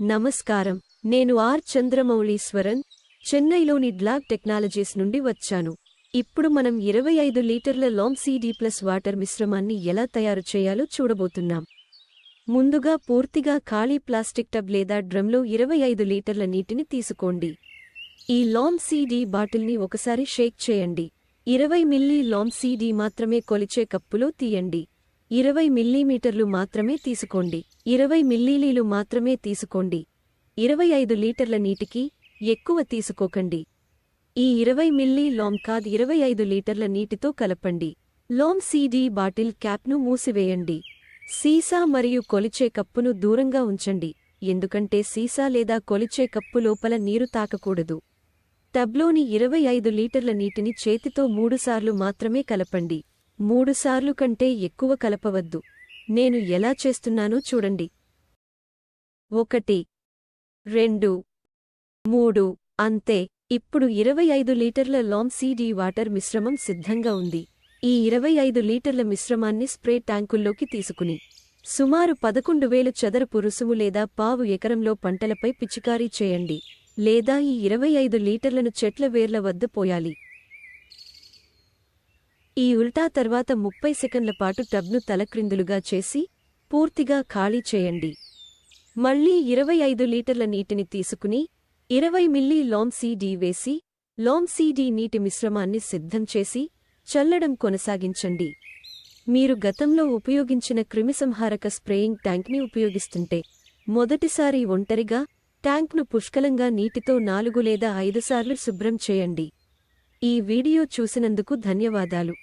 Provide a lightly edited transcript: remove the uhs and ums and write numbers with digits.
నమస్కారం. నేను ఆర్ చంద్రమౌళీశ్వరన్, చెన్నైలోని డ్లాగ్ టెక్నాలజీస్ నుండి వచ్చాను. ఇప్పుడు మనం 25 లీటర్ల లాంసీడీ ప్లస్ వాటర్ మిశ్రమాన్ని ఎలా తయారు చేయాలో చూడబోతున్నాం. ముందుగా పూర్తిగా ఖాళీ ప్లాస్టిక్ టబ్ లేదా డ్రమ్లో 25 లీటర్ల నీటిని తీసుకోండి. ఈ లాంసీడీ బాటిల్ని ఒకసారి షేక్ చేయండి. 20 మిల్లీ లాంసీడీ మాత్రమే కొలిచే కప్పులో తీయండి. 20 మిల్లీమీటర్లు మాత్రమే తీసుకోండి. 20 మిల్లీలీలు మాత్రమే తీసుకోండి. 25 లీటర్ల నీటికి ఎక్కువ తీసుకోకండి. ఈ 20 మిల్లీ లాంకాద్ 25 లీటర్ల నీటితో కలపండి. లాంసీడీ బాటిల్ క్యాప్ను మూసివేయండి. సీసా మరియు కొలిచే కప్పును దూరంగా ఉంచండి, ఎందుకంటే సీసా లేదా కొలిచే కప్పు లోపల నీరు తాకకూడదు. టబ్లోని 25 లీటర్ల నీటిని చేతితో 3 సార్లు మాత్రమే కలపండి. 3 సార్లు కంటే ఎక్కువ కలపవద్దు. నేను ఎలా చేస్తున్నానో చూడండి. 1, 2, 3 అంతే. ఇప్పుడు 25 లీటర్ల లాంసీడీ వాటర్ మిశ్రమం సిద్ధంగా ఉంది. ఈ 25 లీటర్ల మిశ్రమాన్ని స్ప్రే ట్యాంకుల్లోకి తీసుకుని సుమారు 11,000 చదరపు రుసుము లేదా పావు ఎకరంలో పంటలపై పిచికారీ చేయండి, లేదా ఈ 25 లీటర్లను చెట్ల వేర్ల వద్ద పోయాలి. ఈ ఉల్టా తర్వాత 30 సెకన్ల పాటు టబ్ను తలక్రిందులుగా చేసి పూర్తిగా ఖాళీ చేయండి. మళ్లీ 25 లీటర్ల నీటిని తీసుకుని 20 మిల్లీ లాంసీడీ వేసి లాంసీడీ నీటి మిశ్రమాన్ని సిద్ధం చేసి చల్లడం కొనసాగించండి. మీరు గతంలో ఉపయోగించిన క్రిమిసంహారక స్ప్రేయింగ్ ట్యాంక్ని ఉపయోగిస్తుంటే మొదటిసారి ఒంటరిగా ట్యాంక్ను పుష్కలంగా నీటితో 4 లేదా 5 సార్లు శుభ్రం చేయండి. ఈ వీడియో చూసినందుకు ధన్యవాదాలు.